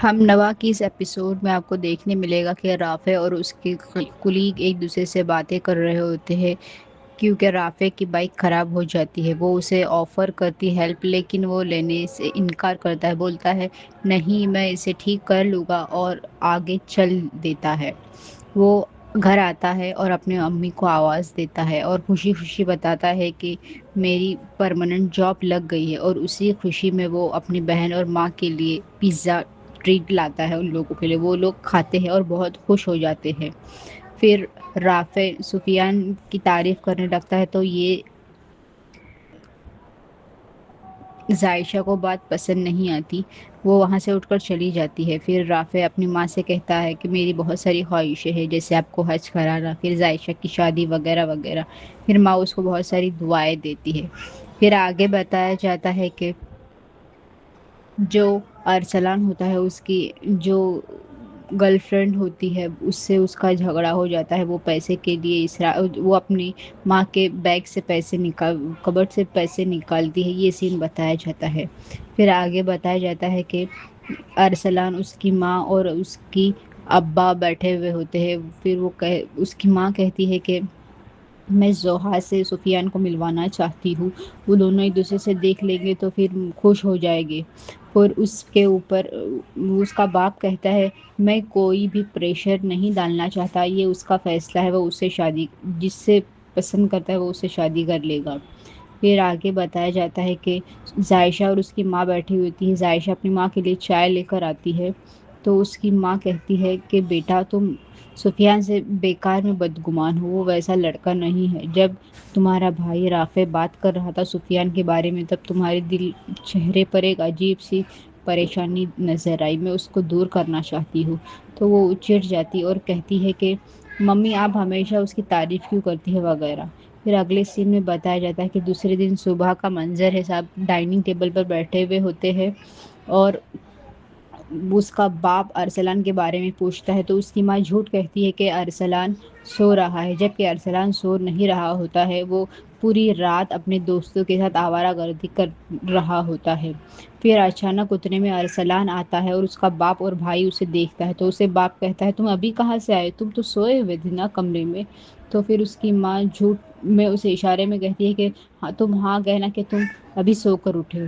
ہم نوا کی اس ایپیسوڈ میں آپ کو دیکھنے ملے گا کہ رافع اور اس کے کلیگ ایک دوسرے سے باتیں کر رہے ہوتے ہیں کیونکہ رافع کی بائک خراب ہو جاتی ہے۔ وہ اسے آفر کرتی ہیلپ لیکن وہ لینے سے انکار کرتا ہے، بولتا ہے نہیں میں اسے ٹھیک کر لوں گا اور آگے چل دیتا ہے۔ وہ گھر آتا ہے اور اپنی امی کو آواز دیتا ہے اور خوشی خوشی بتاتا ہے کہ میری پرماننٹ جاب لگ گئی ہے، اور اسی خوشی میں وہ اپنی بہن اور ماں کے لیے پیزا ٹریٹ لاتا ہے ان لوگوں کے لیے۔ وہ لوگ کھاتے ہیں اور بہت خوش ہو جاتے ہیں۔ پھر رافع سفیان کی تعریف کرنے لگتا ہے تو یہ عائشہ کو بات پسند نہیں آتی، وہ وہاں سے اٹھ کر چلی جاتی ہے۔ پھر رافع اپنی ماں سے کہتا ہے کہ میری بہت ساری خواہشیں ہیں، جیسے آپ کو حج کرانا، پھر عائشہ کی شادی وغیرہ وغیرہ۔ پھر ماں اس کو بہت ساری دعائیں دیتی ہے۔ پھر آگے بتایا جاتا ہے کہ جو ارسلان ہوتا ہے، اس کی جو گرل فرینڈ ہوتی ہے، اس سے اس کا جھگڑا ہو جاتا ہے۔ وہ پیسے کے لیے وہ اپنی ماں کے بیگ سے کبٹ سے پیسے نکالتی ہے۔ یہ سین بتایا جاتا ہے۔ پھر آگے بتایا جاتا ہے کہ ارسلان، اس کی ماں اور اس کی ابا بیٹھے ہوئے ہوتے ہیں۔ پھر اس کی ماں کہتی ہے کہ میں زوہا سے سفیان کو ملوانا چاہتی ہوں، وہ دونوں ایک دوسرے سے دیکھ لیں گے تو پھر خوش ہو جائے گے۔ اور اس کے اوپر اس کا باپ کہتا ہے میں کوئی بھی پریشر نہیں ڈالنا چاہتا، یہ اس کا فیصلہ ہے، وہ اس سے جس سے پسند کرتا ہے وہ اس سے شادی کر لے گا۔ پھر آگے بتایا جاتا ہے کہ عائشہ اور اس کی ماں بیٹھی ہوتی ہے۔ عائشہ اپنی ماں کے لیے چائے لے کر آتی ہے تو اس کی ماں کہتی ہے کہ بیٹا تم سفیان سے بیکار میں بدگمان ہو، وہ ویسا لڑکا نہیں ہے۔ جب تمہارا بھائی رافع بات کر رہا تھا سفیان کے بارے میں، تب تمہارے چہرے پر ایک عجیب سی پریشانی نظر آئی، میں اس کو دور کرنا چاہتی ہوں۔ تو وہ چڑ جاتی اور کہتی ہے کہ ممی آپ ہمیشہ اس کی تعریف کیوں کرتی ہے وغیرہ۔ پھر اگلے سین میں بتایا جاتا ہے کہ دوسرے دن صبح کا منظر ہے، صاحب ڈائننگ ٹیبل پر بیٹھے ہوئے ہوتے ہیں اور اس کا باپ ارسلان کے بارے میں پوچھتا ہے تو اس کی ماں جھوٹ کہتی ہے کہ ارسلان سو رہا ہے، جبکہ ارسلان سو نہیں رہا ہوتا ہے، وہ پوری رات اپنے دوستوں کے ساتھ آوارہ گردی کر رہا ہوتا ہے۔ پھر اچانک اتنے میں ارسلان آتا ہے اور اس کا باپ اور بھائی اسے دیکھتا ہے تو اسے باپ کہتا ہے تم ابھی کہاں سے آئے، تم تو سوئے ہوئے تھے نا کمرے میں۔ تو پھر اس کی ماں جھوٹ میں اسے اشارے میں کہتی ہے کہ ہاں تم ہاں کہنا کہ تم ابھی سو کر اٹھے ہو۔